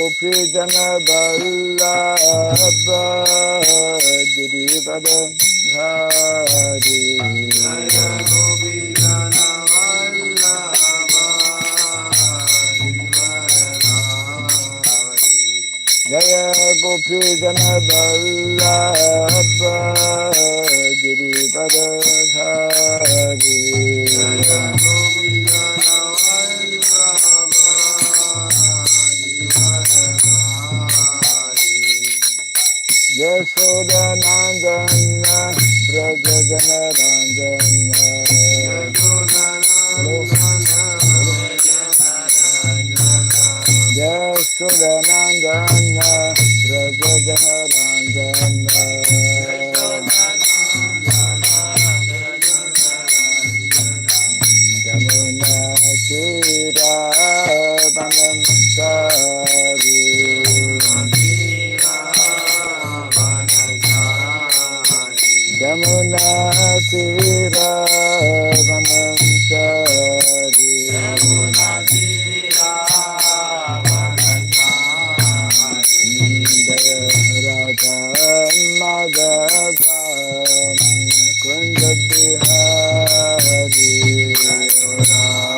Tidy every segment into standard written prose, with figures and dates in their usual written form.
Gopi Jana Vallabha Girivara Dhari Jaya Gopi Jana Vallabha Girivara Dhari Jaya Gopi Jana Vallabha Girivara Dhari Jaya Gopi Jana Vallabha Yasoda Nandana Braja Jana Ranjana Yasoda Nandana Braja Jana Ranjana Jamuna Tira Vanantari Jamuna Tira Vanantari Jamuna Tira Vanantari Jaya Radha Madhava Kunda Bihari Jaya Radha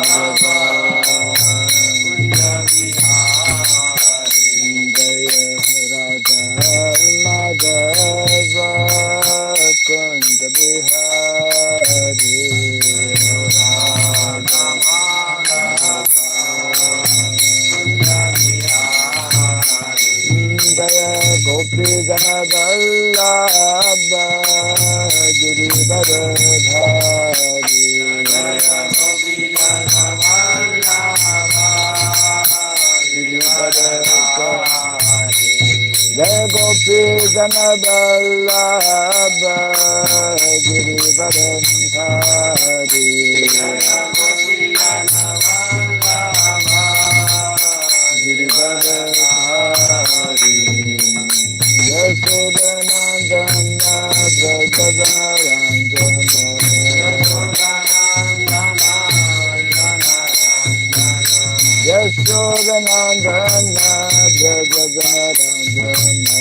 Madhava Kunda Bihari Jaya Radha Madhava Kunda Bihari Radha Madhava Kunda Bihari Jaya Gopi Jana Vallabha Girivara Dhari Jaya Gopi Jana Vallabha Girivara Dhari Jaya Gopi Jana Vallabha Girivara Dhari Jaya Gopi Jana Vallabha Girivara Dhari Yasoda Nandana Braja Jana Ranjana Yasoda Nandana Braja Jana Ranjana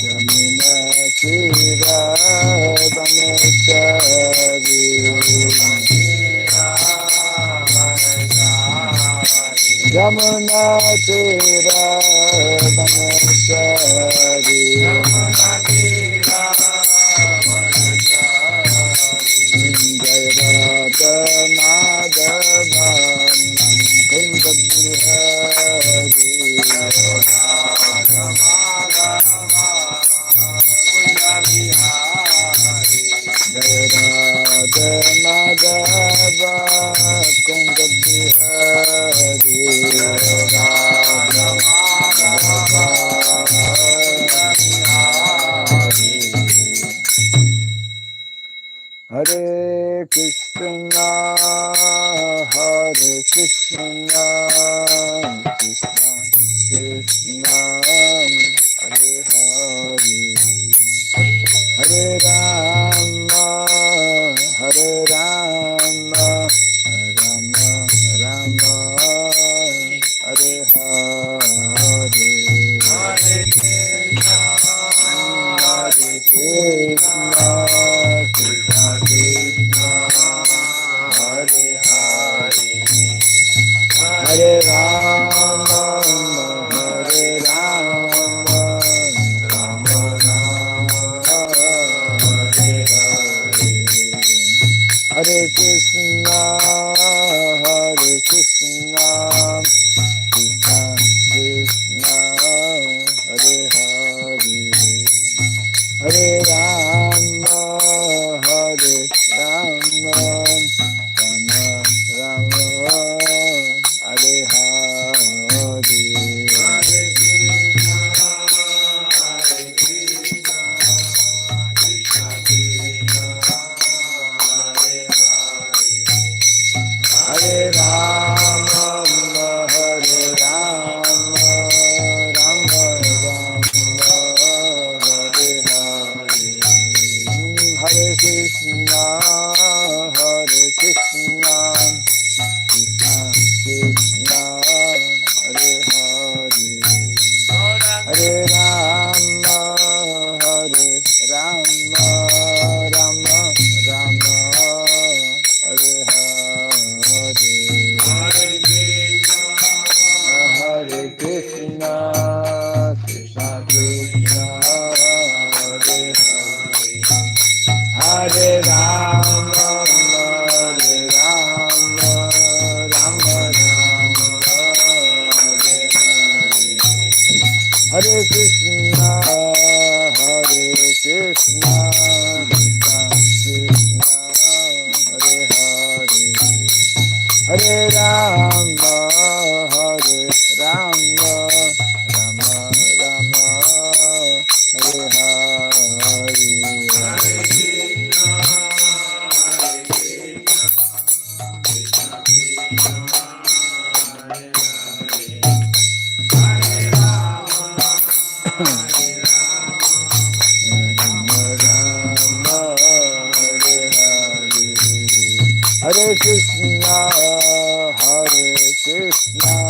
Jamuna Tira Vanachari Jamuna Tira Vanachari Jaya Radha Madhava Kunda Bihari Jaya Radha Madhava Kunda Bihari Jaya Radha Madhava Kunda Bihari Jaya Radha Madhava Kunda Bihari Hare Krishna Hare Krishna Krishna Krishna Hare Hare Hare Rama Hare Rama Rama Rama Hare Hare Hare Krishna Hare Krishna Krishna Krishna Hare Hare Hare Rama Hare Rama Rama Rama Hare Hare Hare Krishna Hare Krishna Krishna Krishna Hare Hare Hare Rama Hare Rama Rama Rama Hare Hare Hare Krishna Hare Krishna Krishna Krishna Hare Hare Hare Rama Krishna, Krishna Krishna, Hare Rama, Hare Rama, Rama Rama, Hare Krishna, Hare Krishna, Krishna Krishna, Hare Hare, Hare Rama, Hare Rama, Rama Rama, Hare Hare. Hare Krishna, Hare Krishna,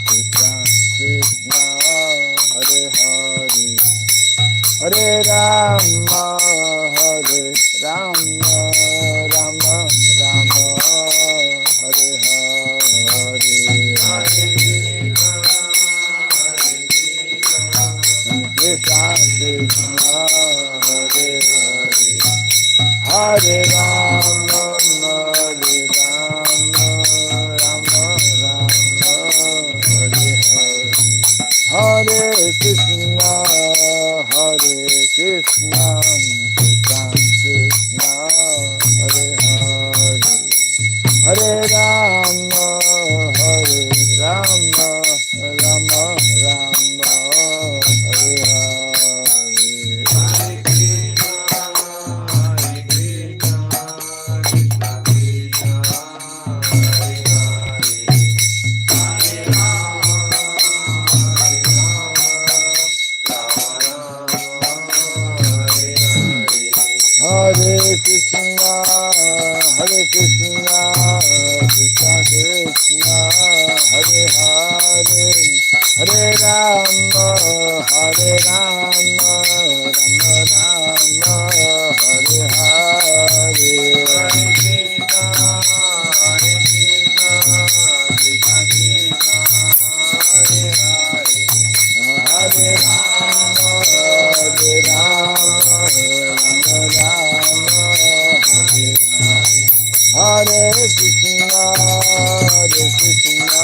Krishna Krishna, Hare Hare, Hare Rama, Hare Rama, Rama Rama, Hare Hare, Hare Krishna, Krishna, Hare Hare, Hare Rama, Hare Rama, Rama Rama, Hare Hare, Hare Krishna, Hare Krishna, Krishna Krishna, Hare Hare, Hare Rama, Hare Rama, Rama Rama, Hare Hare Krishna, Hare Krishna, Krishna Krishna, Hare Hare, Hare Rama, Hare Rama, Rama Rama, Hare Hare, Hare Krishna, Hare Krishna, Krishna Krishna, Hare Hare, Hare Rama, Hare Rama, Hare Krishna, Hare Krishna,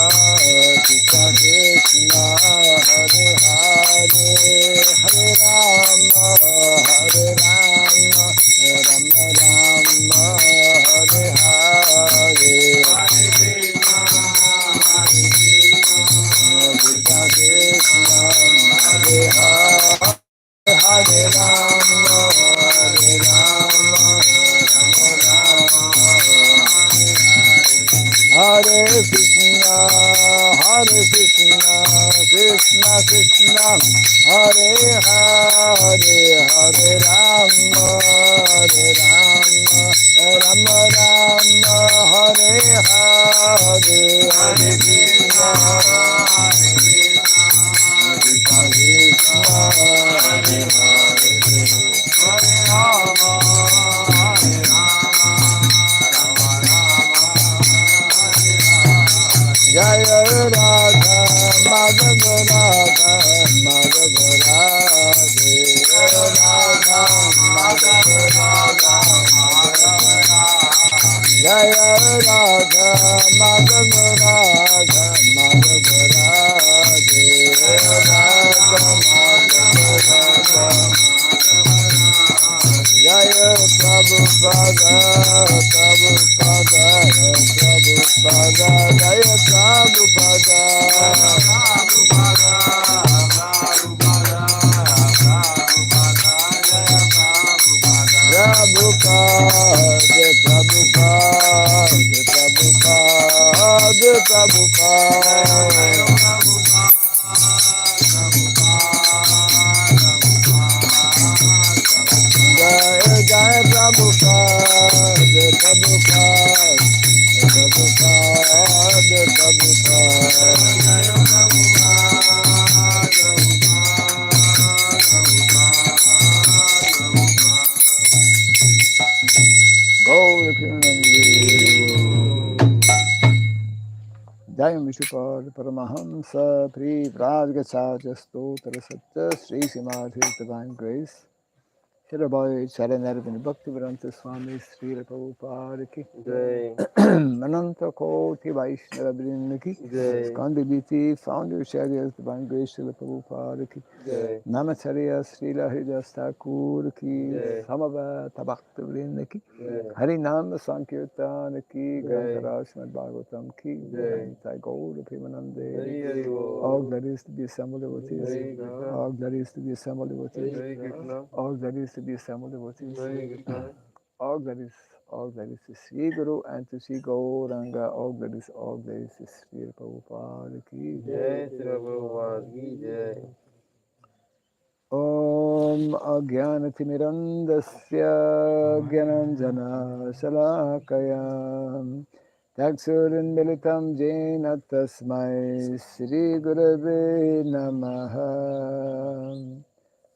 Krishna Krishna, Hare Hare, Hare Rama, Hare Rama, Rama Rama, Hare Hare, Hare Krishna, Hare Krishna, Krishna Krishna, Hare Hare, Hare Rama, Hare Rama, Rama Rama, Hare Krishna, Hare Krishna, Krishna Krishna, Hare Hare, Hare Rama, Hare Rama, Rama Rama, Hare Hare, Hare Krishna, Hare Krishna, Krishna Krishna, Hare Hare, Hare Rama, Hare Rama, Rama Rama, Jaya Radha, Madhava Radha, Madhava Radhe, Radha, Madhava Radha, Madhava Radhe, Jaya Radha, Madhava Radha, Madhava Radhe, Radha, Madhava Radha, Jaya Prabhupada, Prabhupada, Prabhupada, Jaya Prabhupada, Prabhupada, Prabhupada, Prabhupada, Jaya Prabhupada, Prabhupada, Prabhupada, Prabhupada, Jai Jai Prabhupada, Prabhupada, Prabhupada, Jai Swayam Vishupad Paramahamsa Pri Vrajgachaja Stotra Satya Sri Simadhi Divine Grace Shirabai Charanarvin Bhakti Raghava Swami Sri Prabhupada Ki Ananta Koti Vaishnava Vrinda Ki Skandibiti Founder Charyas Divine Grace Srila Prabhupada Ki Namacharya Srila Hridas Thakur Ki Samavata Bhakti Vrinda Ki Harinam Sankirtan Ki Grantara Srimad Bhagavatam Ki Nitai Gaur Premanande all glories to be assembled devotees all glories to be assembled devotees all glories to be assembled devotees all glories to Sri Guru and to Sri Gauranga all glories to Sri Prabhupada Ki Jai Om Agyanatimirandasya Gyananjana Shalakaya Taksurinmilitam Jena Tasmai Sri Gurave Namaha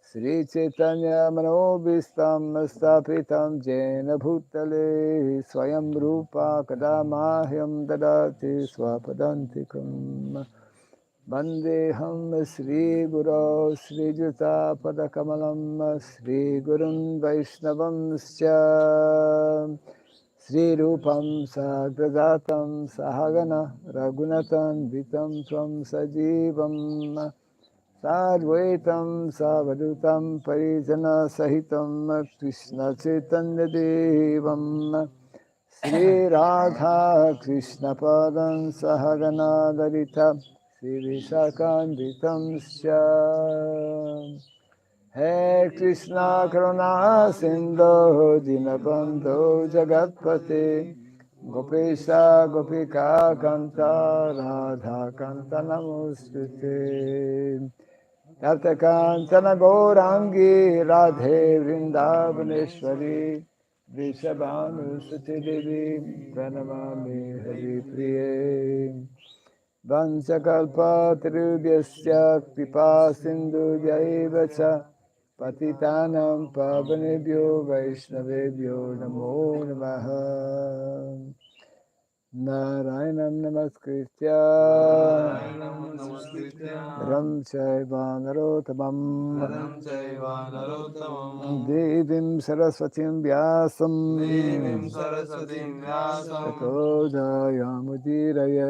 Sri Chaitanya Manobhistam Stapitam Jena Bhutale Swayam Rupa Kadamahyam Dadati Swapadantikam Vandeham Sri Guru Sri Juta Padakamalam Sri Gurun Vaishnavam Sri Rupam Sagradatam Sahagana Raghunatan Vitam Tvam Sajivam Sadvaitam Savadutam Parijana Sahitam Krishna Chaitanya Devam Sri Radha Krishna Padam Sahagana Dalita Sri Vishakam Sya He Krishna Karuna Sindhu Dinabandhu Jagatpate Gopesha Gopika Kanta Radha Kanta Namostute Tapta Kantana Gaurangi Radhe Vrindavaneshwari Vrishabhanu Suti Devi Pranamami Hari Priye Vansakalpa Tirubhyasya Kripa Sindhu Jaivacha Patitanam Pavanebhyo Vaishnavebhyo Namo Namaha Narayanam Namaskritya Dharam Chaiva Narottamam Devim Saraswatim Vyasam Tato Jayamudiraye.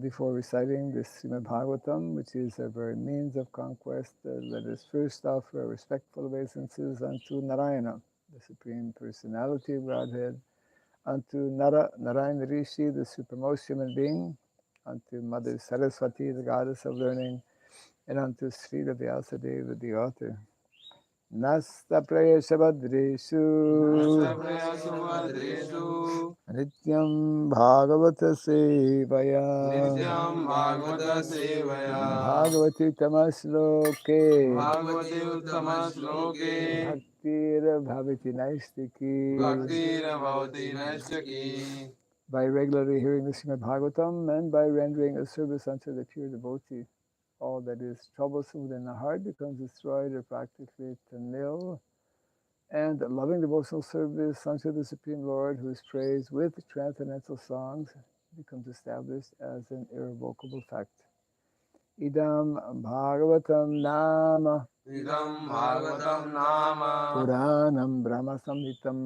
Before reciting this Srimad Bhagavatam, which is a very means of conquest, let us first offer respectful obeisances unto Narayana, the Supreme Personality of Godhead, unto Narayana Rishi, the supremmost human being, unto Mother Saraswati, the goddess of learning, and unto Srila Vyasadeva, the author. Nasta Prayashabhadreshu Nityam Bhagavata Sevaya Bhagavati Tamasloke Bhaktir Bhavati Naistiki. By regularly hearing the Srimad Bhagavatam and by rendering a service unto the pure devotee, all that is troublesome within the heart becomes destroyed or practically to nil, and loving devotional service unto the Supreme Lord, who is praised with transcendental songs, becomes established as an irrevocable fact. Idam Bhagavatam Nama Puranam Brahma Samhitam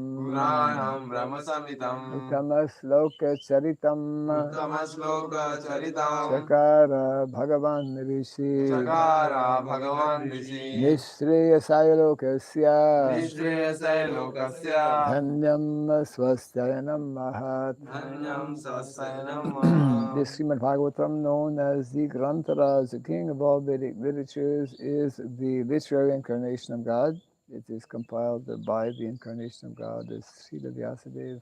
Uttama Sloka Charitam Chakara Bhagavan Rishi Nishriya Sayalokasya Dhanyam Swasthayanam Mahat. This Srimad Bhagavatam, known as the Grantharas, the king of all Vedic literatures, is the literary incarnation of God. It is compiled by the incarnation of God as Srila Vyasadeva.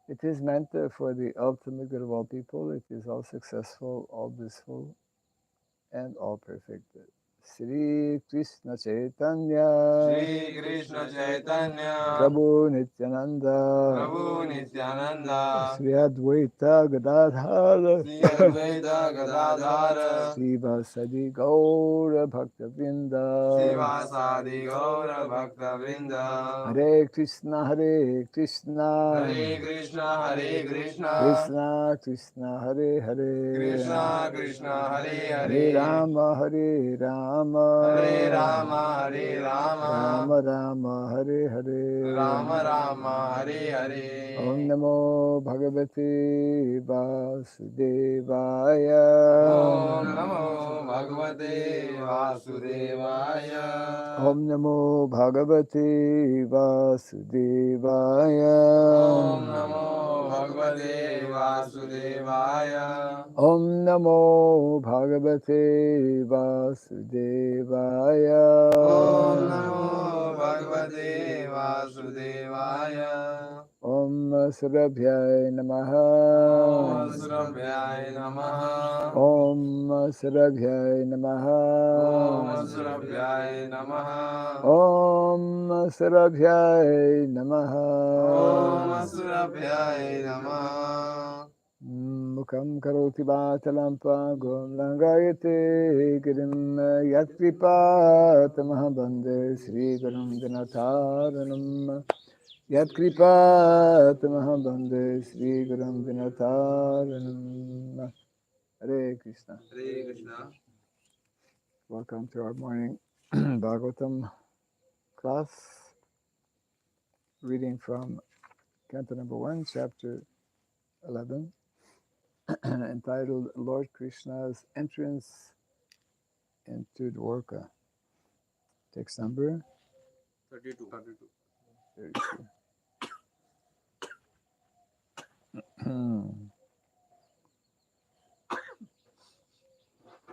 It is meant for the ultimate good of all people. It is all successful, all blissful, and all perfect. Sri Krishna Chaitanya, Shri Krishna Chaitanya, Prabhu Nityananda, Prabhu Nityananda, Sri Advaita Gadadhara, Sri Advaita Gadadhara, Sri Vasadi Gaura Bhakta Vrinda, Srivasadi Gaura Bhakta Vrinda, Hare Krishna, Hare Krishna, Hare Krishna, Hare Krishna, Krishna Krishna, Hare Hare, Krishna Krishna, Hare Hare Hare, Rama, Hare Rama, Hare Rama, Hare Rama, Rama Rama, Hare Hare, Rama Rama, Hare Hare. Om Namo Bhagavate Vasudevaya, Om Namo Bhagavate Vasudevaya, Om Namo Bhagavate Vasudevaya, Om Namo Bhagavate Vasudevaya, Om Namo Bhagavate Vasudevaya, Om Namo Bhagavate Vasudevaya, Om Surabhyaya Namaha, Om Surabhyaya Namaha, Om Surabhyaya Namaha, Om Surabhyaya Namaha, Om Surabhyaya Namaha, Om Surabhyaya Namaha. Mukham karoti vātalam pāgom langayate girim yatkripatamah bande Sri Gurum Dinataranam yatkripatamah bande Sri Gurum Dinataranam. Hare Krishna. Hare Krishna. Welcome to our morning Bhagavatam class, reading from Canto number 1, chapter 11, entitled Lord Krishna's Entrance into Dvārakā. Text number 32. 32.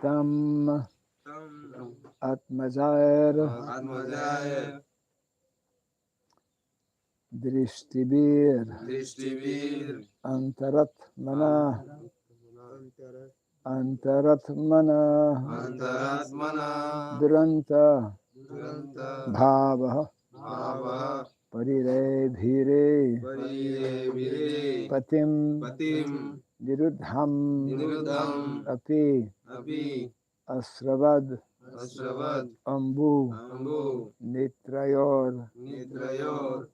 Tam Atmajair Atmajaya Drishtibir Drishtivir Antaratmana Antaratmana Duranta Duranta Bhavaha Bhava Parire Bhire Pariyevire Patim Patim Nirudham Nirudham Api Api Asravad Asravad Ambu Ambu Nitrayor Nitrayor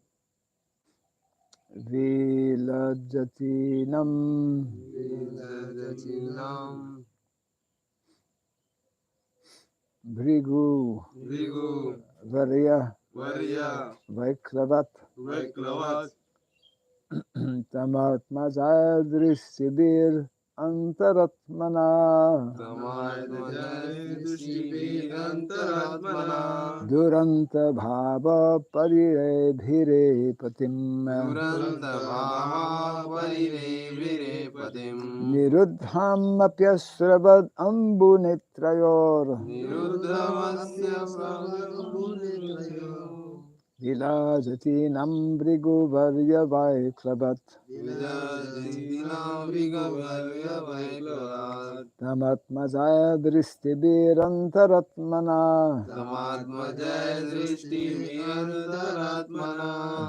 Vilajatinam Vijajatinam Bhrigu Vrigu Varya Varya Vaiklavat Vaiklavat Tamatmajadrisibir Antaratmana Tamadvajaya Drishtivir Antaratmana Duranta Bhava Parire Bhire Patim Duranta Bhava Parivire Patim Nirudham Apyasravad Ambu Nitrayor Niruddhamasya Prabhunetrayo Vilajatinam Bhrigu Varya Vaiklavat Vijajatinam Vrigavarya Vaiklavat Tamatmajaya Dristibirantaratmana Tamadvajaya Drishtivir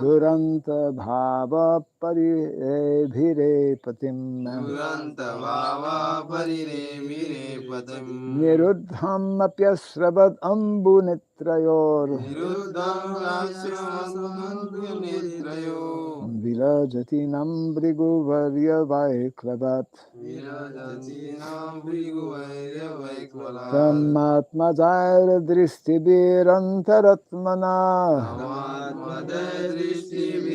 Duranta Bhava Paribhire Patim Duranta Bhava Parivire Patim Nirudham Apyasravad Ambu Nitrayor Niruddham Rakshamasmangunetrayo Vilajatinam Bhrigu Varya Vaiklavat Virajatinam Vrigavarya Vaiklavat Tamatmajaya Dristibirantaratmana Tamadvajaya Drishtivir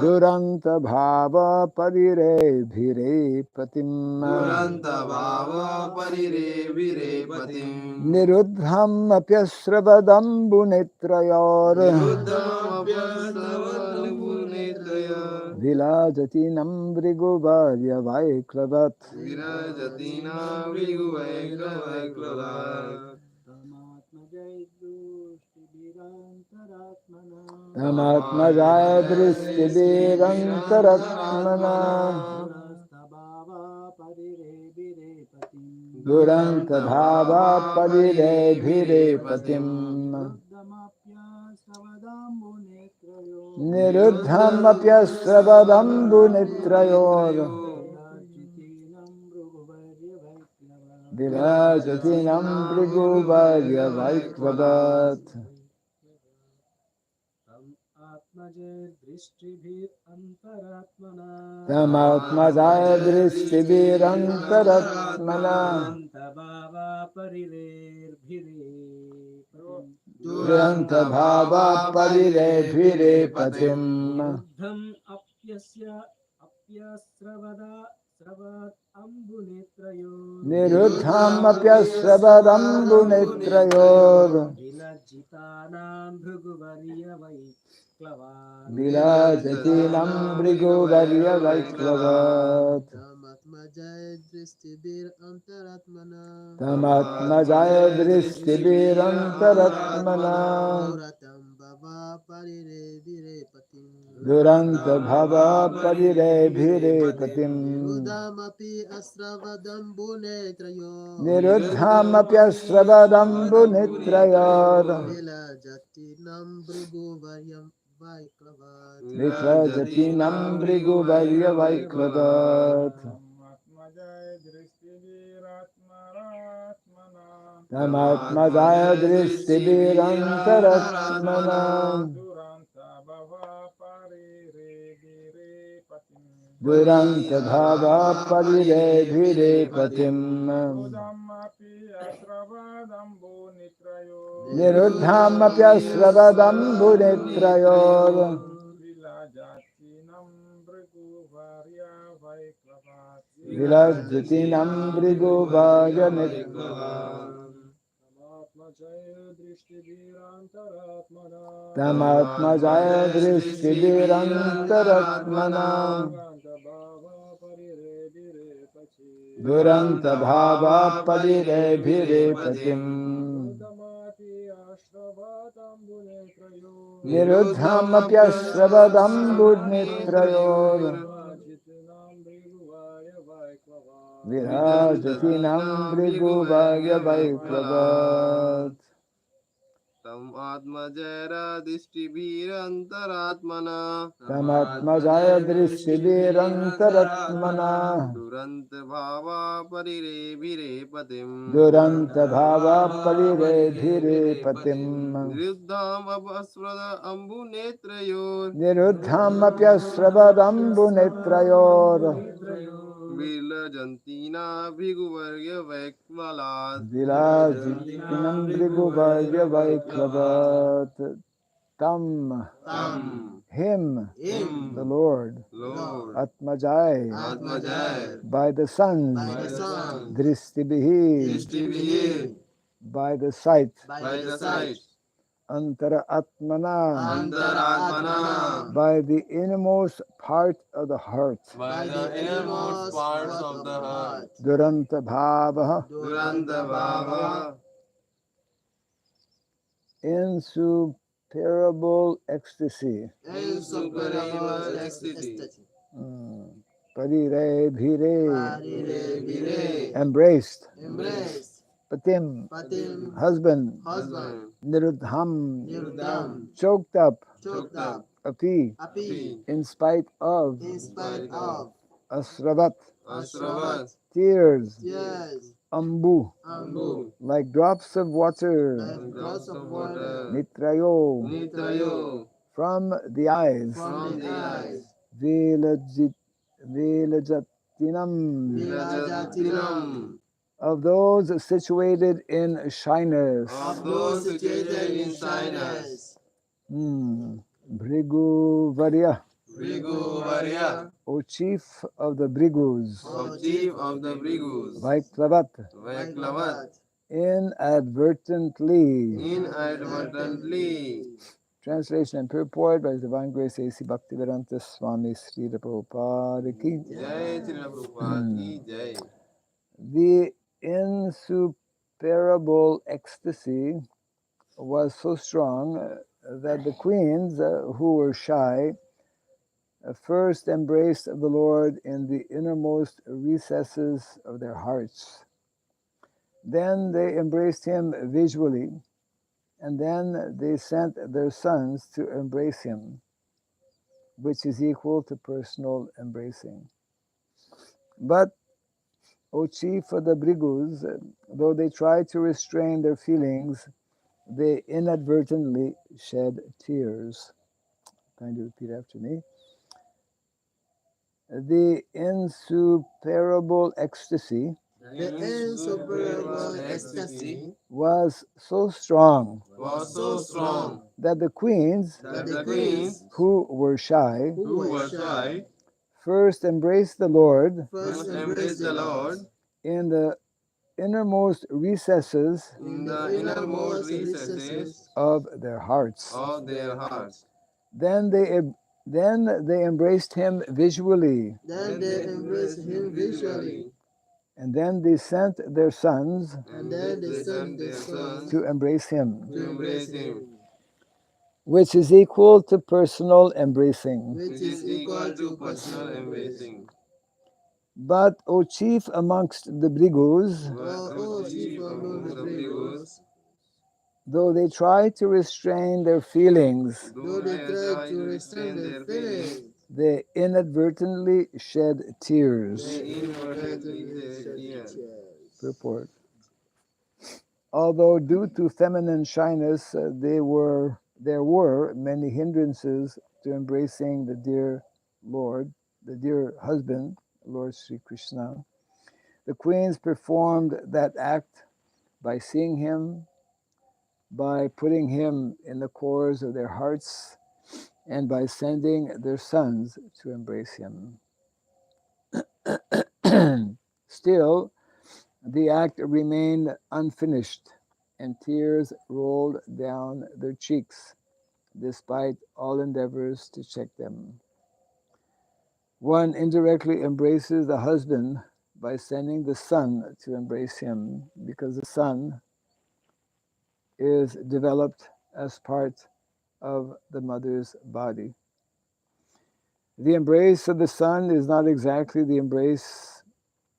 Duranta Bhava Paribhire Patim Duranta Bhava Parivire Patim Nirudham Apyasravadambu Nitrayor Niruddham Apyasavalpunetraya Vilajatinam Bhrigu Varya Vaiklavat Virajatinam Vrigavarya Tamatmajaya Dristibirantaratmana Duranta bhava parire bhire patim. Niruddham apyasravadambu nitrayor. Virajatinam briguvarya vaiklavat. Tamatmajaya drishtibirantaratmana. Duranta bhava parire bhire patim. Niruddham apyasravadambu nitrayor. Virajatinam briguvarya vaiklavat. Tamatmajaya drishtibirantaratmana. Duranta bhava parire bhire patim. Niruddham apyasravadambu nitrayor. Vikrajatinam briguvarya vaiklavat. Tamatmajaya drishtibirantaratmana. Duranta bhava parire bhire patim. Niruddham apyasravadambu nitrayor. Virajatinam briguvarya Tamatmajaya drishtibirantaratmana. Duranta bhava parire bhire patim. Niruddham apyasravadambu nitrayor. Virajatinam briguvarya vaiklavat. Tam atmajara distibhirantaratmana. Tamatmajaya drishtibirantaratmana. Duranta bhava parire bhire patim. Duranta bhava parire bhire patim. Niruddham apasvrada ambu netrayor. Niruddham apyasravadambu netrayor. Vilajantina bhiguvarya vaikvalat. Virajatinam briguvarya vaiklavat. Tam, him, the Lord, Atmajai, by the sons, Drishtibihi, by the sight, Antara Atmana, by the innermost part of the heart, Duranta Bhava, insuperable ecstasy. Parire bhire, embraced. Patim, husband. Niruddham, choked up. Api, in spite of. Asravat, tears. Ambu, like drops of water. Nitrayo, from the eyes. Vilajatinam, of those situated in shyness. Bhrigu Varya, O chief of the Bhrigus. Vaiklavat, inadvertently. Translation and purport by His Divine Grace A.C. Bhaktivedanta Swami Srila Prabhupada ki jai. The insuperable ecstasy was so strong that the queens who were shy first embraced the Lord in the innermost recesses of their hearts. Then they embraced him visually, and then they sent their sons to embrace him, which is equal to personal embracing. But, O chief of the Brigus, though they tried to restrain their feelings, they inadvertently shed tears. Kindly repeat after me. The insuperable ecstasy The insuperable ecstasy was so strong was so strong that the queens that the queens who were shy who were shy first embraced the Lord first embraced the Lord in the innermost recesses in the innermost recesses of their hearts. of their hearts. Then they embraced him visually, Then they embraced him visually, and then they sent their sons and they sent their sons to embrace him, to embrace him, which is equal to personal embracing. which is equal to personal embracing. But, O chief amongst the Brigus, But O chief among the Brigos, though they try to restrain their feelings, though they tried to restrain their feelings, they inadvertently shed tears. they inadvertently shed tears. Purport. Although due to feminine shyness, there were many hindrances to embracing the dear Lord, the dear husband, Lord Sri Krishna. The queens performed that act by seeing him, by putting him in the cores of their hearts, and by sending their sons to embrace him. Still, the act remained unfinished, and tears rolled down their cheeks, despite all endeavors to check them. One indirectly embraces the husband by sending the son to embrace him, because the son is developed as part of the mother's body. The embrace of the son is not exactly the embrace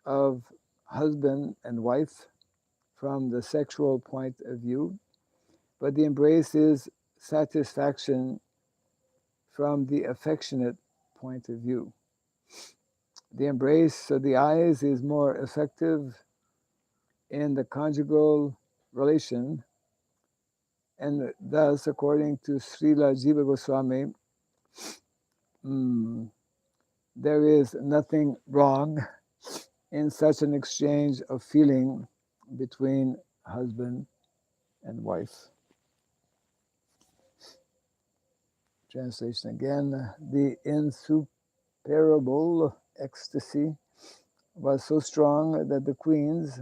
of husband and wife from the sexual point of view, but the embrace is satisfaction from the affectionate point of view. The embrace of the eyes is more effective in the conjugal relation, and thus, according to Srila Jiva Goswami, there is nothing wrong in such an exchange of feeling between husband and wife. Translation again. The insuperable ecstasy was so strong that the queens,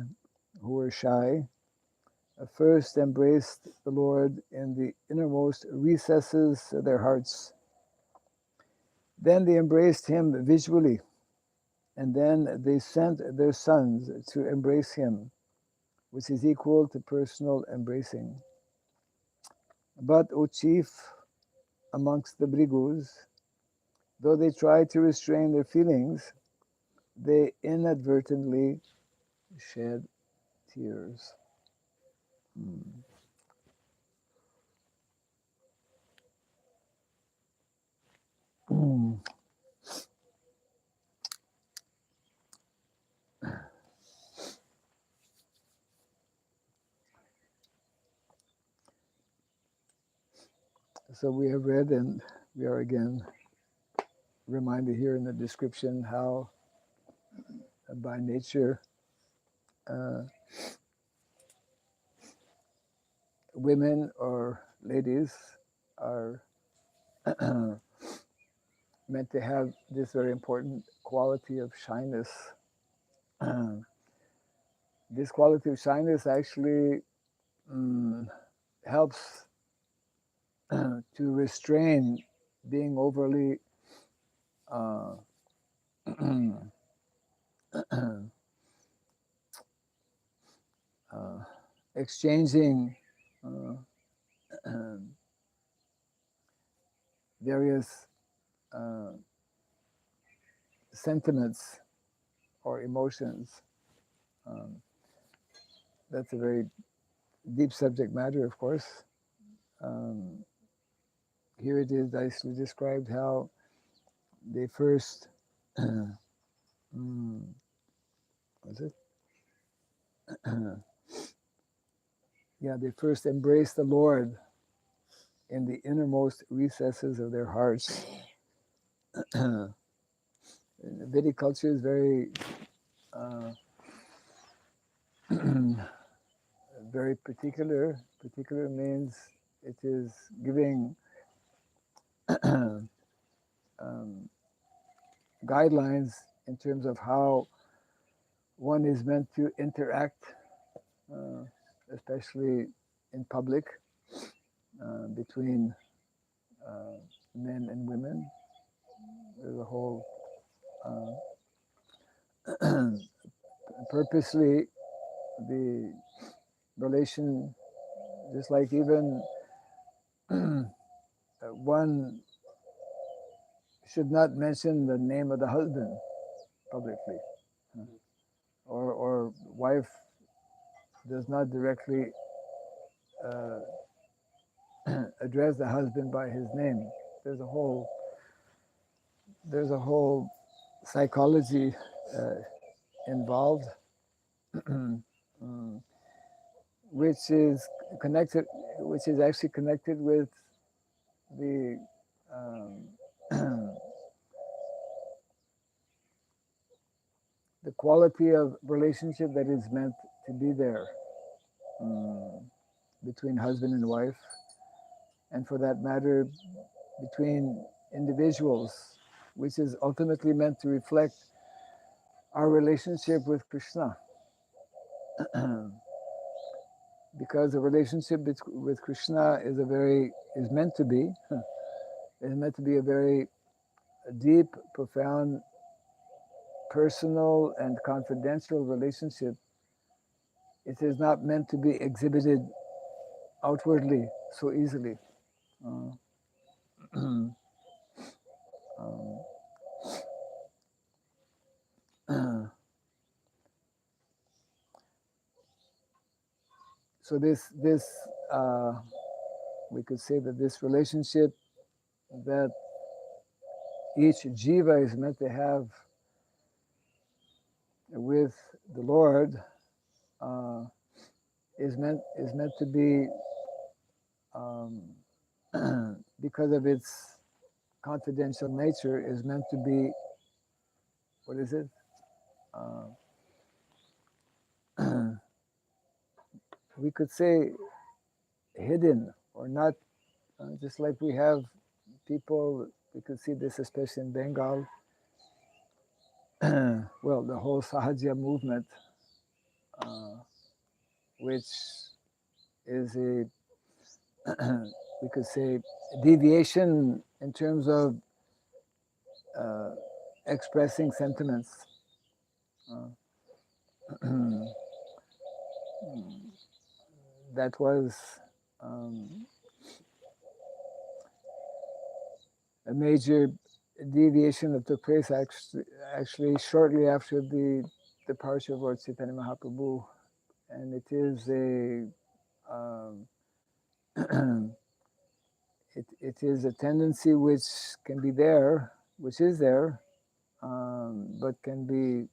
who were shy, first embraced the Lord in the innermost recesses of their hearts. Then they embraced him visually, and then they sent their sons to embrace him, which is equal to personal embracing. But, O chief amongst the Brigus, though they tried to restrain their feelings, they inadvertently shed tears. So we have read, and we are again reminded here in the description how by nature women or ladies are meant to have this very important quality of shyness. This quality of shyness actually helps to restrain being overly exchanging various sentiments or emotions. that's a very deep subject matter, of course. Here it is nicely described how they first, was it? Yeah, they first embraced the Lord in the innermost recesses of their hearts. The Vedic culture is very, very particular. Particular means it is giving guidelines in terms of how one is meant to interact, especially in public, between men and women. There's a whole purposely the relation, just like even one should not mention the name of the husband publicly, or wife does not directly address the husband by his name. There's a whole psychology involved, which is actually connected with the the quality of relationship that is meant to be there between husband and wife, and for that matter, between individuals, which is ultimately meant to reflect our relationship with Krishna. Because the relationship with Krishna is meant to be a very deep, profound, personal, and confidential relationship. It is not meant to be exhibited outwardly so easily. So this we could say that this relationship that each jiva is meant to have with the Lord is meant to be because of its confidential nature, is meant to be, what is it? We could say hidden or not, just like we have people, we could see this especially in Bengal. Well, the whole Sahaja movement, which is a, we could say, deviation in terms of expressing sentiments. That was a major deviation that took place actually shortly after the departure of Lord Chaitanya Mahaprabhu, and it is a it is a tendency which can be there, which is there, but can be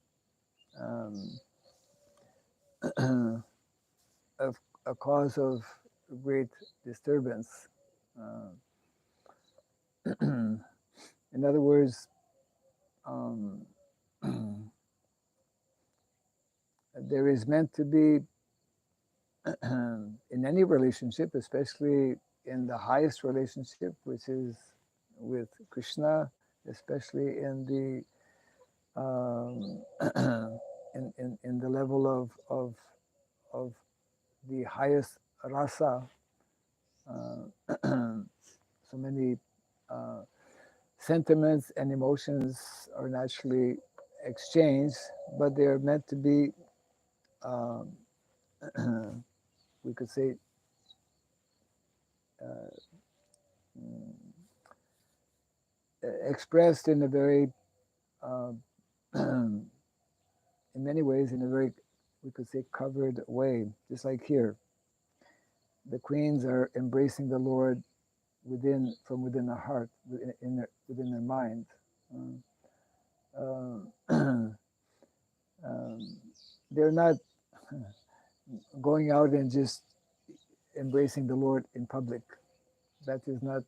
a cause of great disturbance. In other words, there is meant to be, in any relationship, especially in the highest relationship, which is with Krishna, especially in the in the level of the highest rasa. So many sentiments and emotions are naturally exchanged, but they are meant to be, we could say, expressed in a very, in many ways, in a very we could say, covered way. Just like here, the queens are embracing the Lord from within the heart, within their mind. They're not going out and just embracing the Lord in public. That is not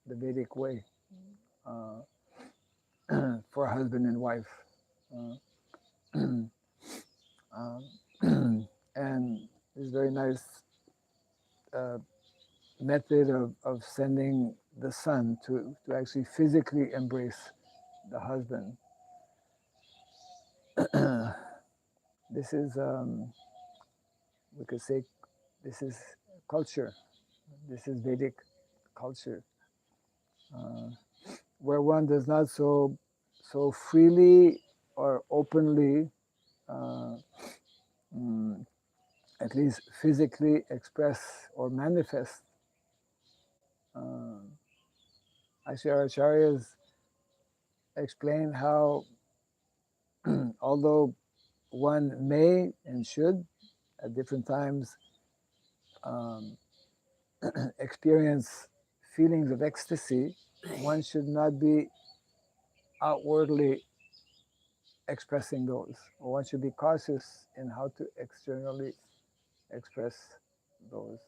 the Vedic way for a husband and wife. And it's very nice method of sending the son to actually physically embrace the husband. This is, we could say, this is culture. This is Vedic culture, where one does not so freely or openly, at least physically express or manifest. Actually, our acharyas explain how, although one may and should at different times experience feelings of ecstasy, one should not be outwardly expressing those, or one should be cautious in how to externally express those.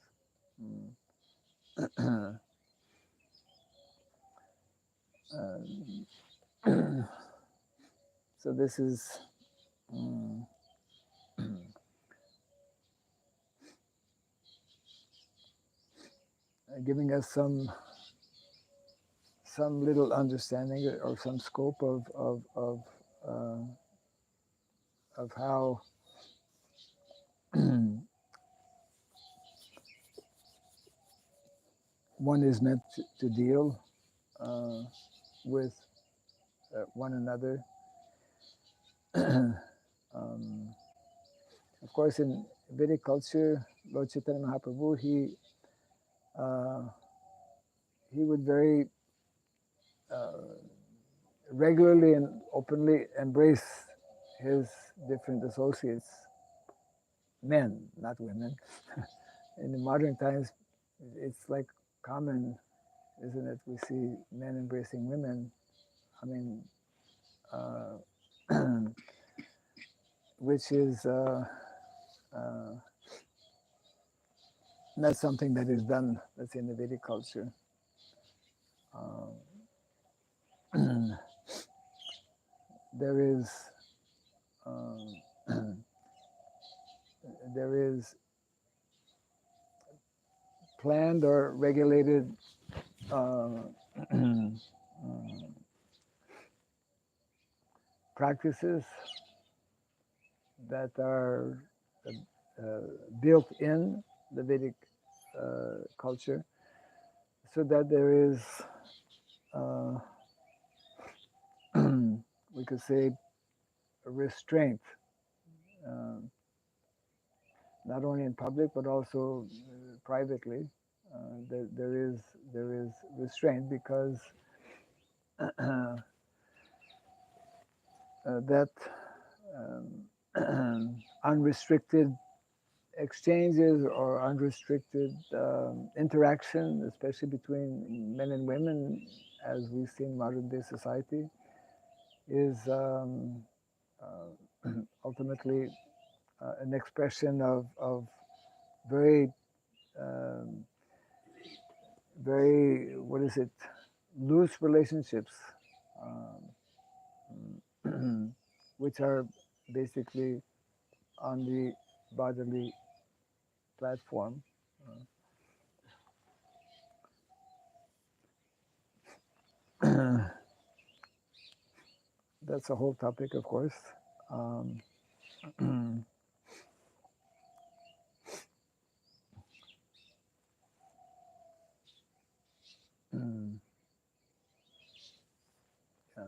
So this is giving us some little understanding or some scope of how one is meant to deal with one another. Of course, in Vedic culture, Lord Chaitanya Mahaprabhu, he would very regularly and openly embrace his different associates, men, not women. In the modern times, it's like common, isn't it? We see men embracing women. I mean, which is not something that is done, let's say, in the Vedic culture. There is there is planned or regulated practices that are built in the Vedic culture, so that there is, we could say, a restraint, not only in public but also privately. There is restraint, because that unrestricted exchanges or unrestricted interaction, especially between men and women, as we see in modern day society, is ultimately an expression of very, very, what is it, loose relationships, which are basically on the bodily platform. That's a whole topic, of course. Yeah.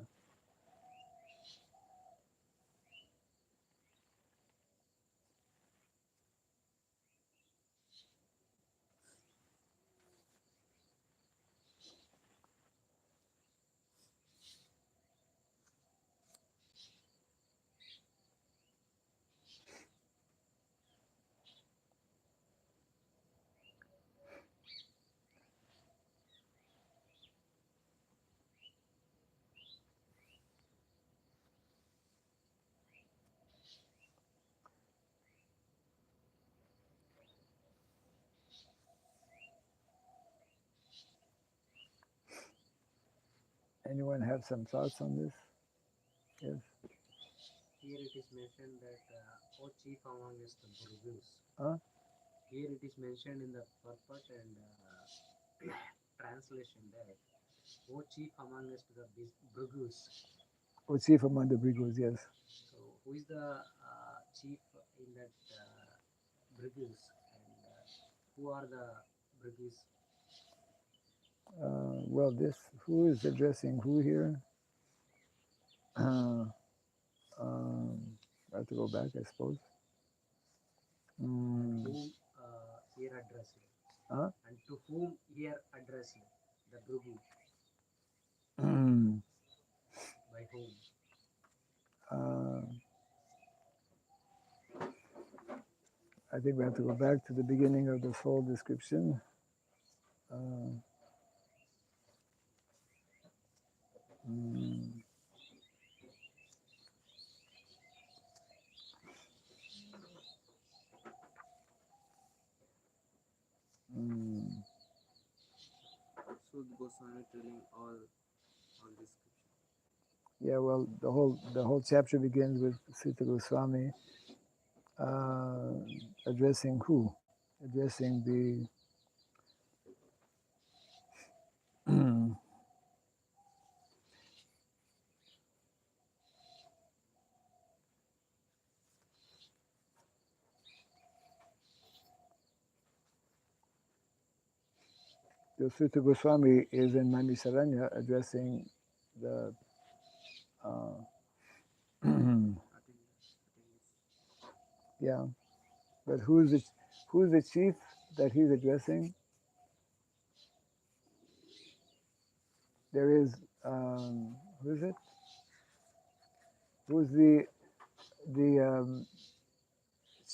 Anyone have some thoughts on this? Yes. Here it is mentioned that, O chief amongst the Bhrigus. Huh? Here it is mentioned in the purport and translation that, O chief amongst the Bhrigus. O chief among the Bhrigus, yes. So who is the chief in that Bhrigus, and who are the Bhrigus? Well, who is addressing who here? I have to go back, I suppose. Whom here addressed? Huh? And to whom here addressed? The Bhrigu. By whom? I think we have to go back to the beginning of this whole description. Sud Goswami telling all description. Yeah, well, the whole chapter begins with Sutta Goswami addressing who? Addressing the the Sutta Goswami is in Naimisaranya addressing the yeah, but who's the chief that he's addressing? There is who is it? Who's the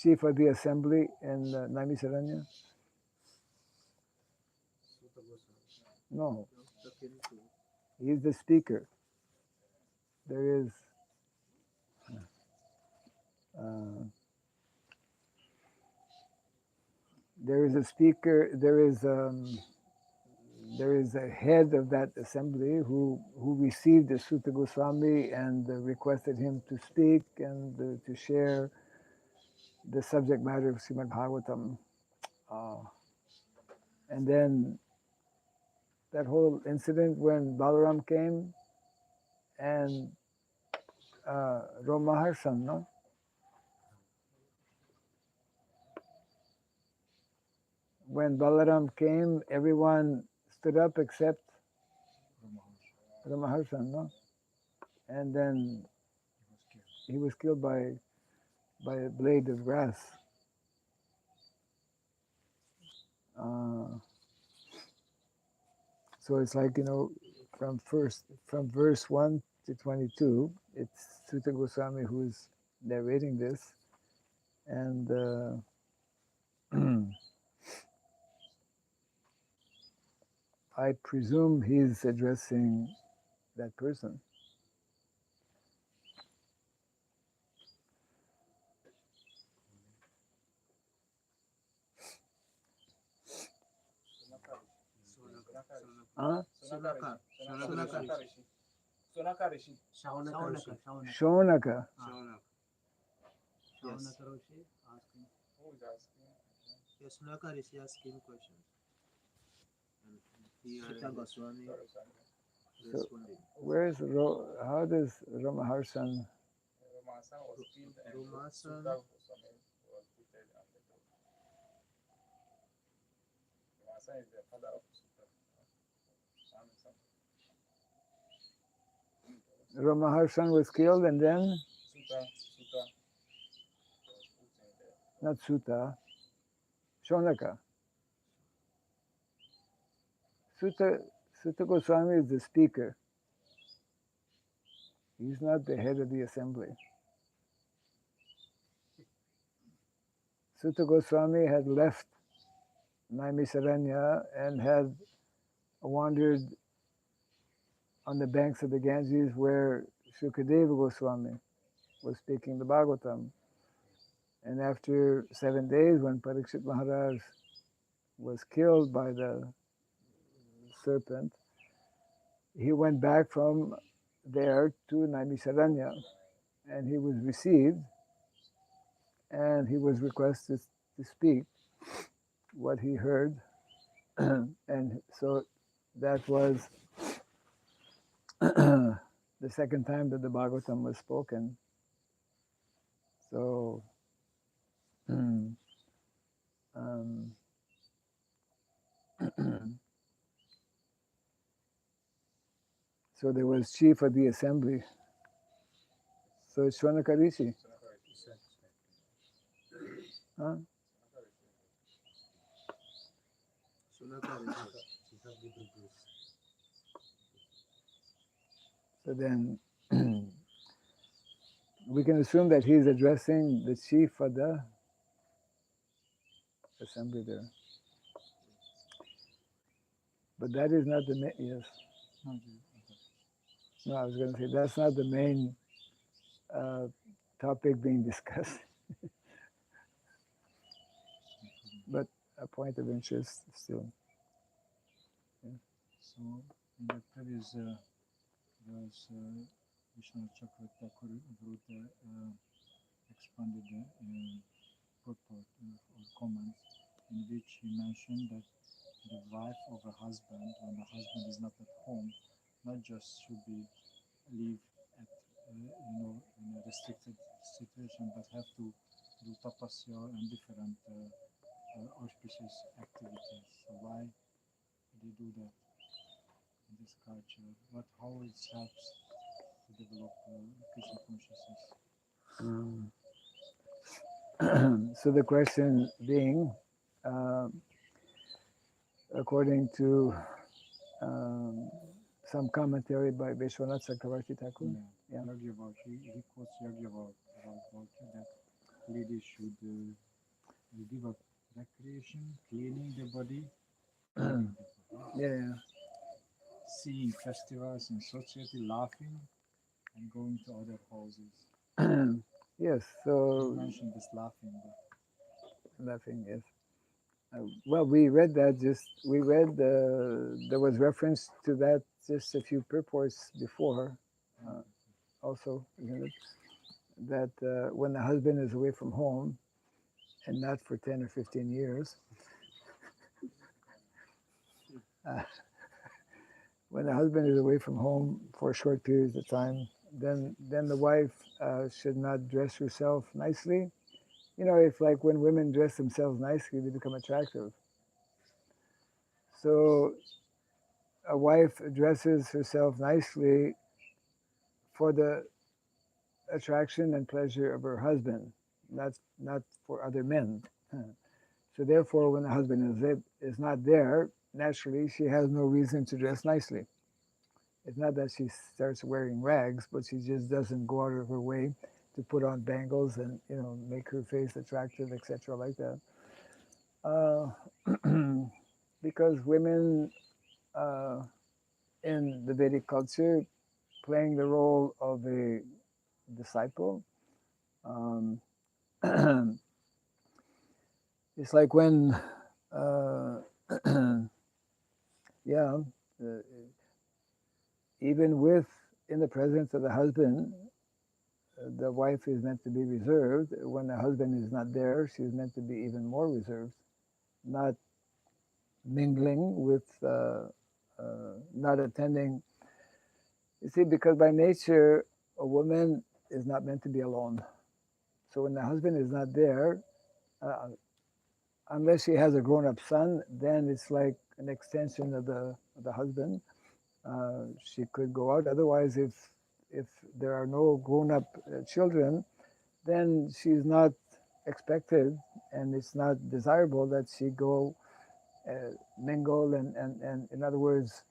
chief of the assembly in Naimisaranya? Sutta Goswami. No, he's the speaker. There is a speaker. There is a head of that assembly who received the Sutta Goswami and requested him to speak and to share the subject matter of Srimad Bhagavatam. And then that whole incident when Balaram came and Romaharshan, no? When Balaram came, everyone stood up except Romaharshan, no? And then he was killed by a blade of grass. So it's like, from verse 1 to 22, it's Sutta Goswami who's narrating this. And I presume he's addressing that person. Huh? Shaunaka. Shaunaka Rishi asking. Yes, Sunaka Rishi asking questions. And he Goswami responding. How does Ramaharshan? Rumasan Ramaharshan was killed and then? Not Sutta. Shaunaka. Sutta Goswami is the speaker. He's not the head of the assembly. Sutta Goswami had left Naimisaranya and had wandered on the banks of the Ganges where Shukadeva Goswami was speaking the Bhagavatam. And after 7 days, when Parikshit Maharaj was killed by the serpent, he went back from there to Naimisharanya, and he was received, and he was requested to speak what he heard. And so that was the second time that the Bhagavatam was spoken. So um, so there was chief of the assembly. So it's Shwanakarishi. Huh? So then we can assume that he's addressing the chief of the assembly there. But that is not the main, yes. No, I was going to say that's not the main topic being discussed. But a point of interest still. Yeah. So in the previous verse, Vishnu Chakra Thakur wrote expanded purport or comments in which he mentioned that the wife of a husband, when the husband is not at home, not just should be live at in a restricted situation, but have to do tapasya and different auspicious activities. So why they do that in this culture? How it helps to develop Krishna consciousness? So the question being, according to some commentary by Vishwanath Chakravarti Thakur, Yeah. Yagyavalkya, he quotes Yagyavalkya that ladies should give up recreation, cleaning the body, yeah. seeing festivals in society, laughing, and going to other houses. Yes, so You mentioned this laughing. laughing, yes. Well, we read that there was reference to that just a few purports before, also, isn't it? That when the husband is away from home, and not for 10 or 15 years, when the husband is away from home for short periods of time, then the wife should not dress herself nicely. You know, if like when women dress themselves nicely, they become attractive. So a wife dresses herself nicely for the attraction and pleasure of her husband, not for other men. So therefore, when the husband is not there, naturally she has no reason to dress nicely. It's not that she starts wearing rags, but she just doesn't go out of her way to put on bangles and make her face attractive, etc., like that. Because women in the Vedic culture playing the role of a disciple. It's like when, yeah, even with in the presence of the husband, the wife is meant to be reserved. When the husband is not there, she's meant to be even more reserved, not mingling with, not attending. You see, because by nature, a woman is not meant to be alone. So when the husband is not there, unless she has a grown-up son, then it's like an extension of the husband. She could go out. Otherwise, if there are no grown-up children, then she's not expected, and it's not desirable that she go mingle and in other words,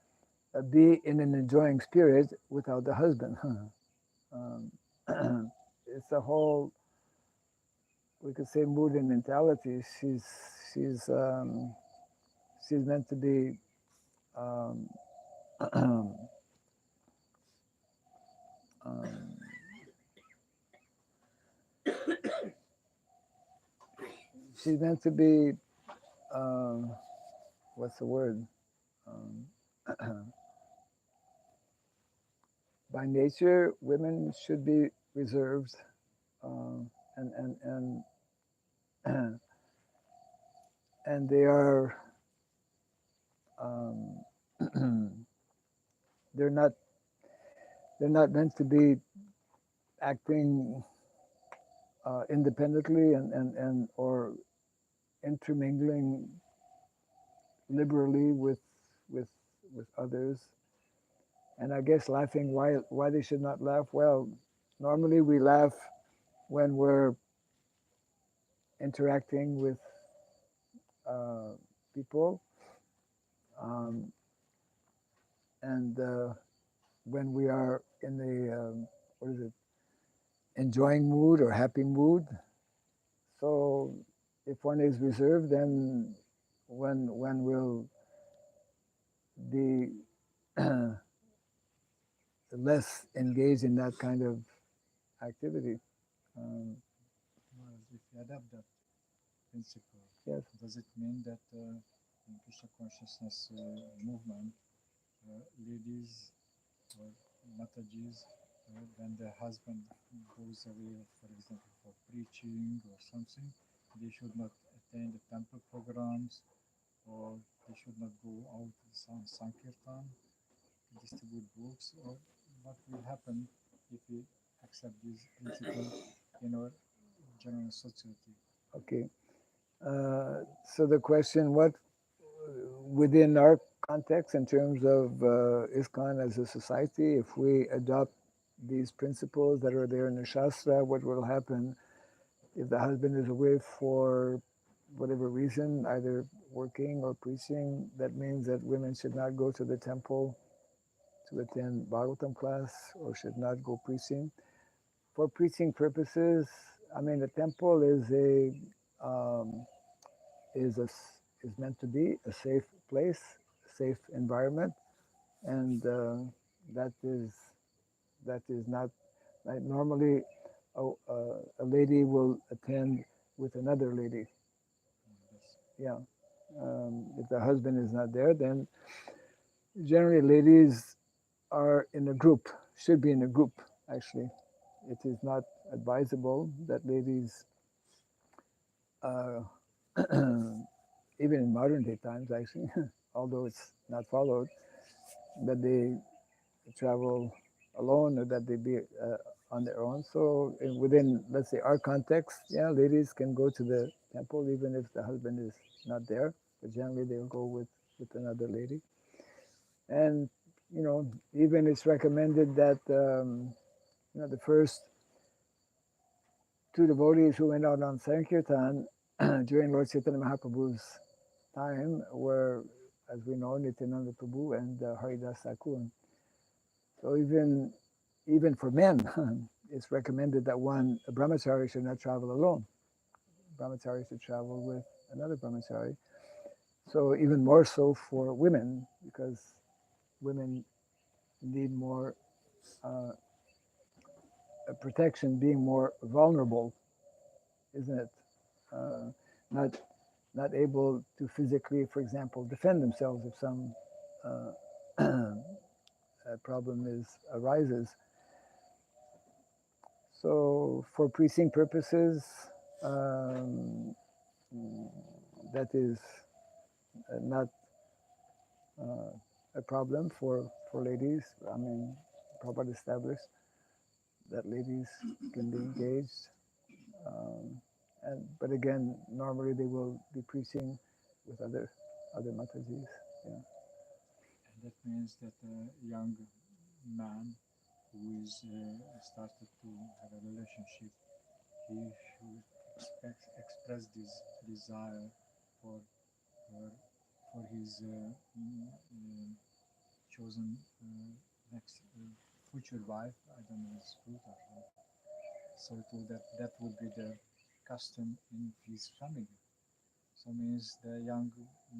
be in an enjoying spirit without the husband. It's a whole, we could say, mood and mentality. She's she's meant to be um, she's meant to be what's the word? by nature, women should be reserved, and and they are um, they're not meant to be acting independently and or intermingling liberally with with others. And I guess laughing, why they should not laugh? Well, normally we laugh when we're interacting with uh, people, um, and when we are in the what is it, enjoying mood or happy mood. So if one is reserved, then one will be less engaged in that kind of activity. Um, Well, if you adapt that principle, yes. does it mean that in Krishna consciousness movement, ladies or Matajis, when the husband goes away, for example, for preaching or something, they should not attend the temple programs, or they should not go out to some Sankirtan to distribute books, or what will happen if we accept this principle in our general society? Okay. So the question, what within our context in terms of ISKCON as a society, if we adopt these principles that are there in the Shastra, what will happen if the husband is away for whatever reason, either working or preaching? That means that women should not go to the temple to attend Bhagavatam class or should not go preaching. For preaching purposes, I mean, the temple um, is a is meant to be a safe place, safe environment, and that is not like normally. A lady will attend with another lady. Yeah. If the husband is not there, then generally ladies are in a group, should be in a group, actually. It is not advisable that ladies, uh, even in modern day times, actually, although it's not followed, that they travel alone or that they be on their own. So within, let's say, our context, yeah, ladies can go to the temple even if the husband is not there, but generally they'll go with another lady. And, even it's recommended that, the first two devotees who went out on Sankirtan during Lord Chaitanya Mahaprabhu's time were, as we know, Nityananda Prabhu and Haridas Thakur. So even for men, it's recommended that a brahmachari should not travel alone. Brahmachari should travel with another brahmachari. So even more so for women, because women need more protection, being more vulnerable, isn't it? Uh, not not able to physically, for example, defend themselves if some problem arises. So for preaching purposes, um, that is not a problem for ladies. I mean, Prabhupada established that ladies can be engaged. But again, normally they will be preaching with other Matajis. Yeah. And that means that a young man who is started to have a relationship, he should express this desire for her, for his chosen next future wife. I don't know it's good or not. So that would be the custom in his family. So means the young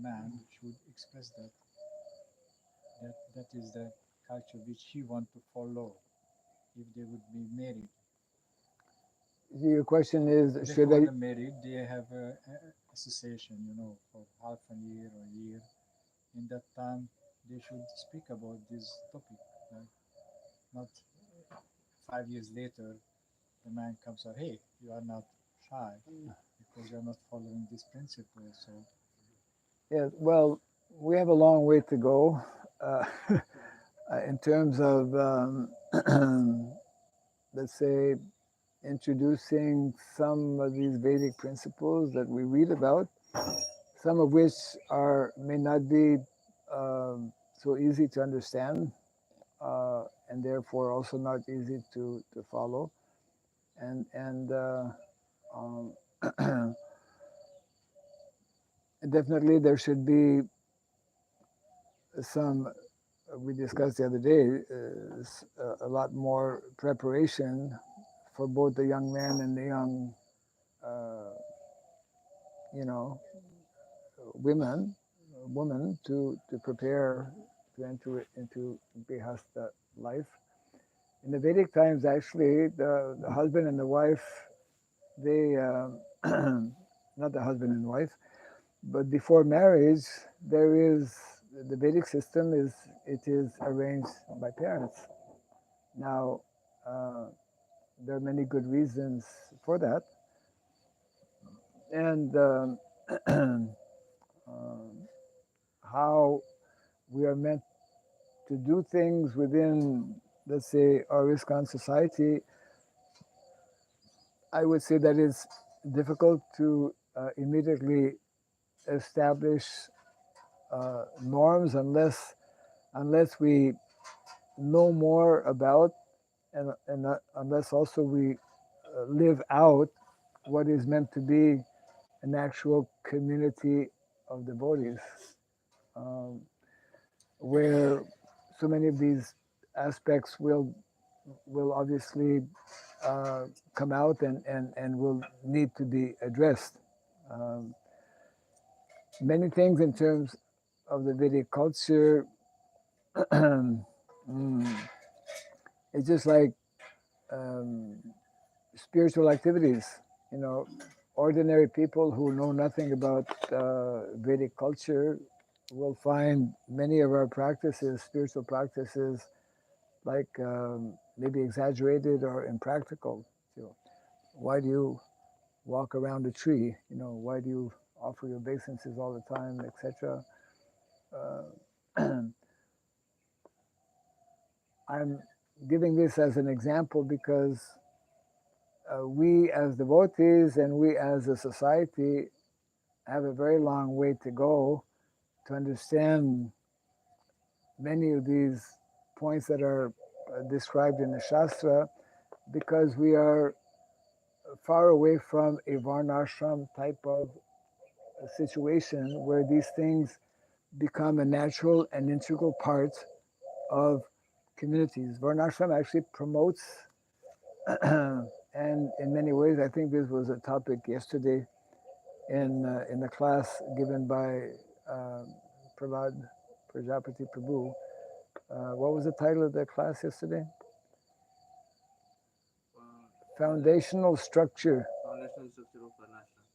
man should express that is the culture which he want to follow if they would be married. Your question is, should Before I? the married, they have a association, for half a year or a year. In that time, they should speak about this topic. Right? not 5 years later the man comes out, hey, you are not shy because you are not following this principle. So yeah, well, we have a long way to go in terms of, let's say, introducing some of these Vedic principles that we read about, some of which may not be so easy to understand, and therefore also not easy to follow. And definitely there should be some, we discussed the other day, a lot more preparation for both the young man and the young, you know, woman to prepare to enter into Grihastha life. In the Vedic times, actually, the husband and the wife, they, not the husband and wife, but before marriage, there is, the Vedic system is, it is arranged by parents. Now, there are many good reasons for that. And how we are meant to do things within, let's say, our ISKCON society, I would say that it's difficult to immediately establish norms unless we know more about and unless also we live out what is meant to be an actual community of devotees, where so many of these aspects will obviously come out and will need to be addressed. Um, Many things in terms of the Vedic culture, it's just like spiritual activities. You know, ordinary people who know nothing about Vedic culture will find many of our practices, spiritual practices, like maybe exaggerated or impractical. So why do you walk around a tree? You know, why do you offer your obeisances all the time, etc.? I'm giving this as an example because we as devotees and we as a society have a very long way to go to understand many of these points that are described in the Shastra, because we are far away from a varnashram type of situation where these things become a natural and integral part of communities. Varnashram actually promotes, and in many ways, I think this was a topic yesterday in the class given by Prahlad Prajapati Prabhu. What was the title of the class yesterday? Foundational structure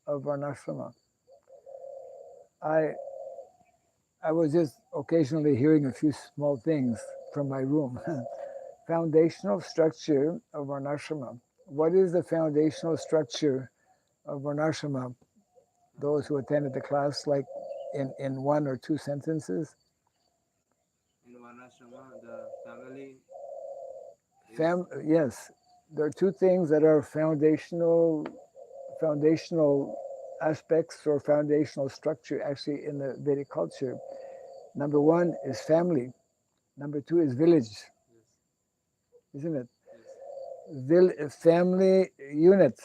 of Varnashrama. I was just occasionally hearing a few small things from my room. Foundational structure of Varnashrama. What is the foundational structure of Varnashrama? Those who attended the class, like in one or two sentences. In Varnashrama, the family. Yes, there are two things that are foundational aspects or foundational structure actually in the Vedic culture. Number one is family. Number two is village. Yes. Isn't it? Yes. Family unit,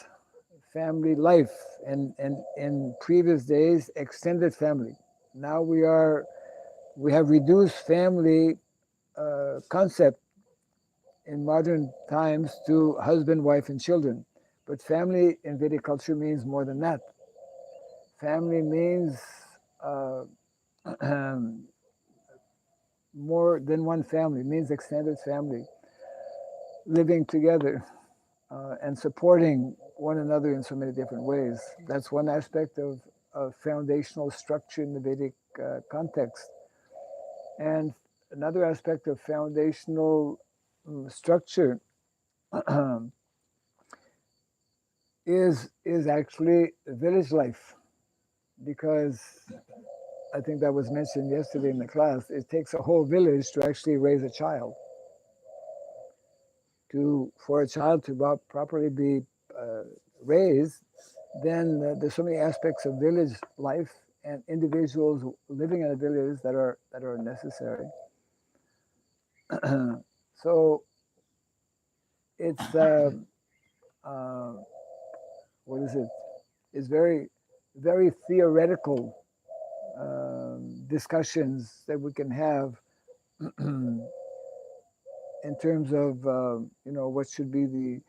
family life, and in previous days, extended family. Now we have reduced family concept in modern times to husband, wife, and children. But family in Vedic culture means more than that. Family means more than one family, means extended family, living together and supporting one another in so many different ways. That's one aspect of foundational structure in the Vedic context. And another aspect of foundational structure is actually village life, because I think that was mentioned yesterday in the class. It takes a whole village to actually raise a child. For a child to properly be raised, then there's so many aspects of village life and individuals living in a village that are necessary. So it's what is it? It's very, very theoretical discussions that we can have in terms of what should be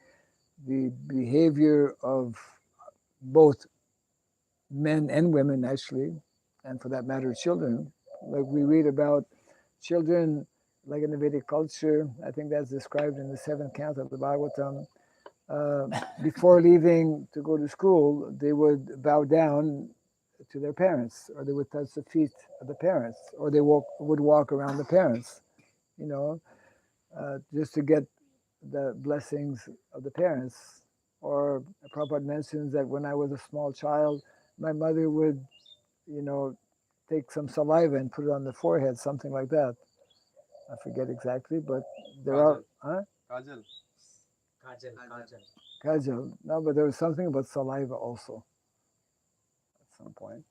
the behavior of both men and women, actually, and for that matter, children. Like we read about children, like in the Vedic culture, I think that's described in the 7th canto of the Bhagavatam. Before leaving to go to school, they would bow down to their parents, or they would touch the feet of the parents, or they would walk around the parents, just to get the blessings of the parents. Or Prabhupada mentions that when I was a small child, my mother would, take some saliva and put it on the forehead, something like that. I forget exactly, but there are, Kajal. Kajal. No, but there was something about saliva also at some point.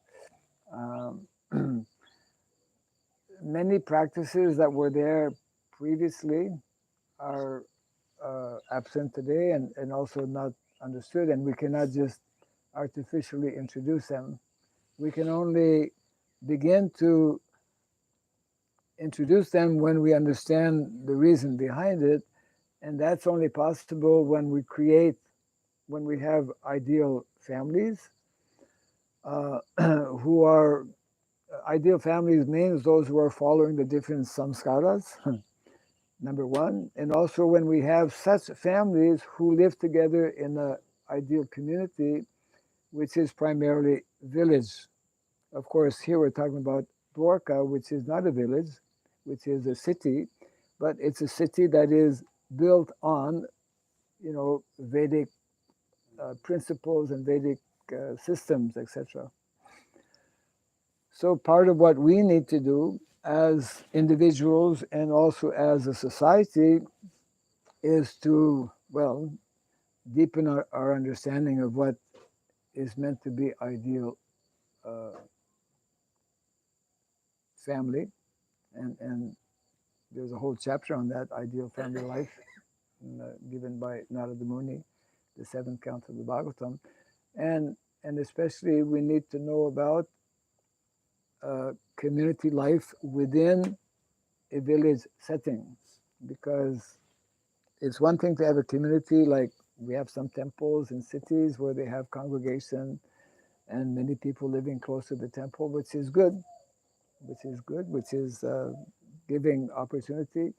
Many practices that were there previously are absent today, and also not understood, and we cannot just artificially introduce them. We can only begin to introduce them when we understand the reason behind it, and that's only possible when we have ideal families who are ideal families means those who are following the different samskaras, number one, and also when we have such families who live together in an ideal community, which is primarily village. Of course, here we're talking about Dvārakā, which is not a village, which is a city, but it's a city that is built on, Vedic principles and Vedic systems, etc. So part of what we need to do as individuals and also as a society is to, deepen our understanding of what is meant to be ideal family. And there's a whole chapter on that, ideal family life, given by Narada Muni, the 7th canto of the Bhagavatam. And especially we need to know about community life within a village setting, because it's one thing to have a community, like we have some temples in cities where they have congregation and many people living close to the temple, which is good, which is giving opportunity.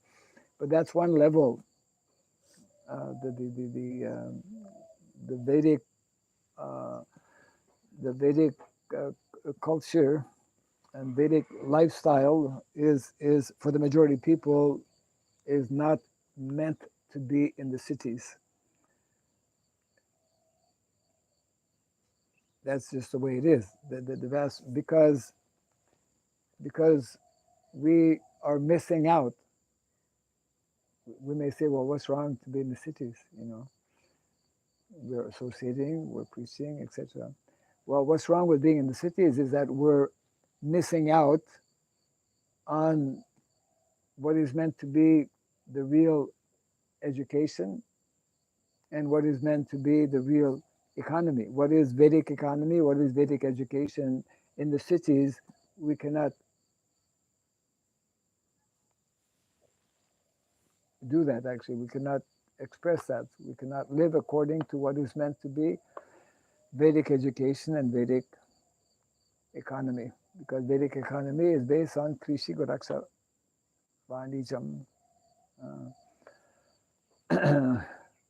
But that's one level. The Vedic culture and Vedic lifestyle is for the majority of people is not meant to be in the cities. That's just the way it is. The vast, because we are missing out. We may say, well, what's wrong to be in the cities? We're associating, we're preaching, etc. Well, what's wrong with being in the cities is that we're missing out on what is meant to be the real education and what is meant to be the real economy. What is Vedic economy? What is Vedic education? In the cities, we cannot do that, actually. We cannot express that. We cannot live according to what is meant to be Vedic education and Vedic economy, because Vedic economy is based on Krishi Goraksha Vanijam.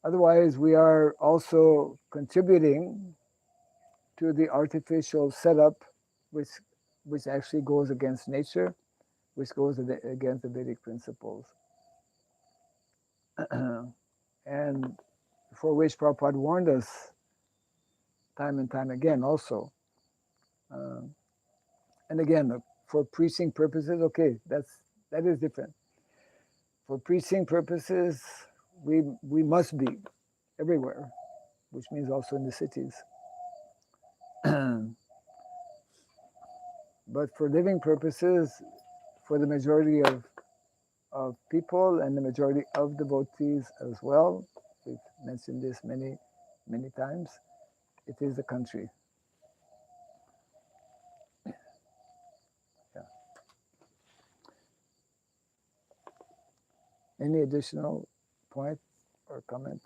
Otherwise, we are also contributing to the artificial setup, which actually goes against nature, which goes against the Vedic principles. and for which Prabhupada warned us time and time again also. And again, for preaching purposes, okay, that is different. For preaching purposes, we must be everywhere, which means also in the cities. But for living purposes, for the majority of people and the majority of devotees as well, we've mentioned this many, many times, it is the country. Yeah. Any additional point or comment?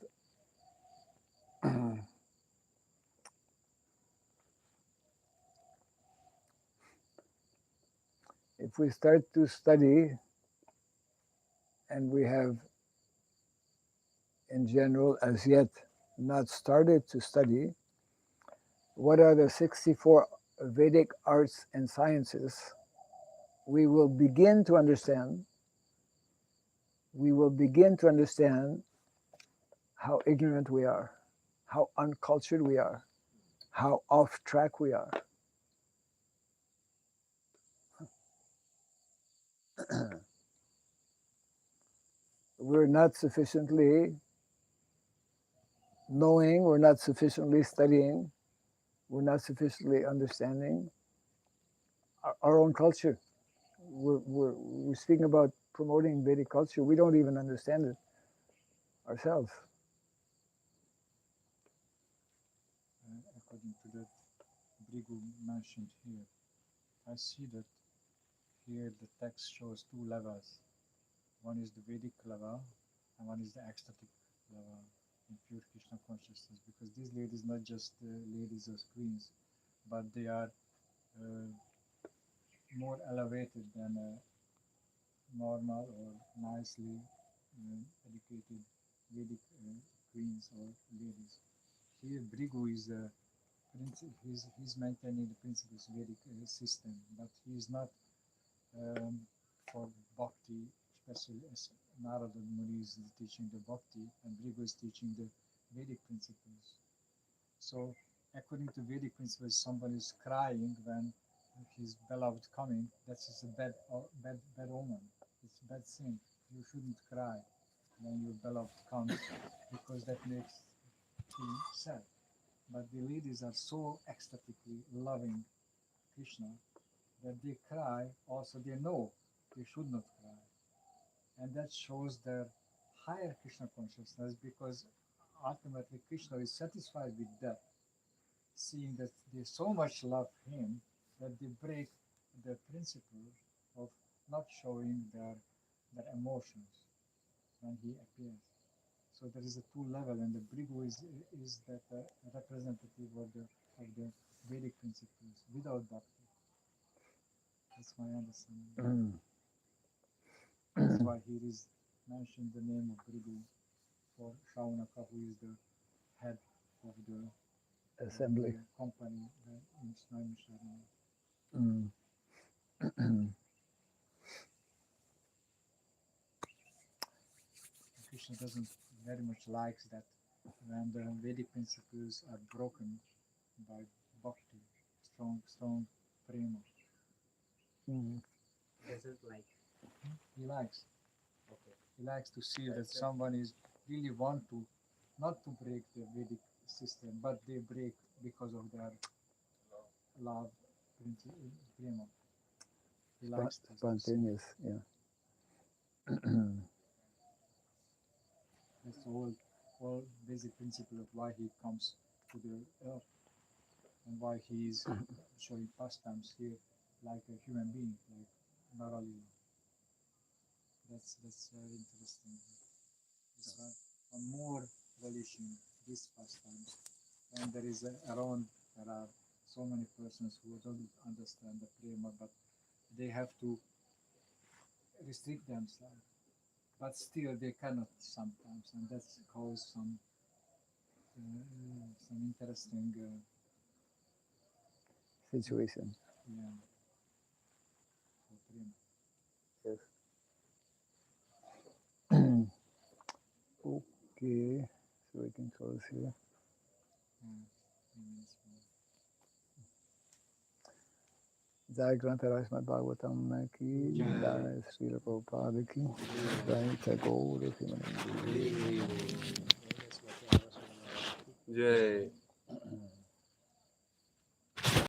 If we start to study, and we have in general as yet not started to study, what are the 64 Vedic arts and sciences, we will begin to understand how ignorant we are, how uncultured we are, how off track we are. We're not sufficiently knowing, we're not sufficiently studying, we're not sufficiently understanding our own culture. We're speaking about promoting Vedic culture. We don't even understand it ourselves. According to that Brigu mentioned here, I see that here the text shows two levels. One is the Vedic level and one is the ecstatic level in pure Krishna consciousness, because these ladies not just ladies or queens, but they are more elevated than normal or nicely educated Vedic queens or ladies. Here Brigu is he's maintaining the principles Vedic system, but he is not for bhakti, especially as Narada Muni is teaching the bhakti and Brigu is teaching the Vedic principles. So according to Vedic principles, someone is crying when his beloved coming, that's a bad omen. It's a bad sin. You shouldn't cry when your beloved comes, because that makes him sad. But the ladies are so ecstatically loving Krishna that they cry. Also, they know they should not cry, and that shows their higher Krishna consciousness, because ultimately Krishna is satisfied with that, seeing that they so much love him that they break the principle of not showing their emotions when he appears. So there is a two level, and the Brigu is that representative of the Vedic principles without bhakti. That's my understanding. That's why here is mentioned the name of Brigu for Shaunaka, who is the head of the Assembly. company in Snaimisharana. Krishna doesn't very much likes that when the Vedic principles are broken by bhakti, strong prema. Doesn't like. He likes. Okay. He likes to see that someone is really want to not to break the Vedic system, but they break because of their love, prema. He likes to Spontaneous, yeah. That's the whole basic principle of why he comes to the earth and why he is showing pastimes here like a human being, like Narali. That's very interesting. This one more relishing these pastimes, and there is around there are so many persons who don't understand the prema, but they have to restrict themselves. But still, they cannot sometimes, and that's cause some interesting situation. yeah, for prema. Yes. here, so we can close here. Jai Grantha Srimad Bhagavatam ki, Jai Srila Prabhupada ki, Jai Tagore Himani. Jai.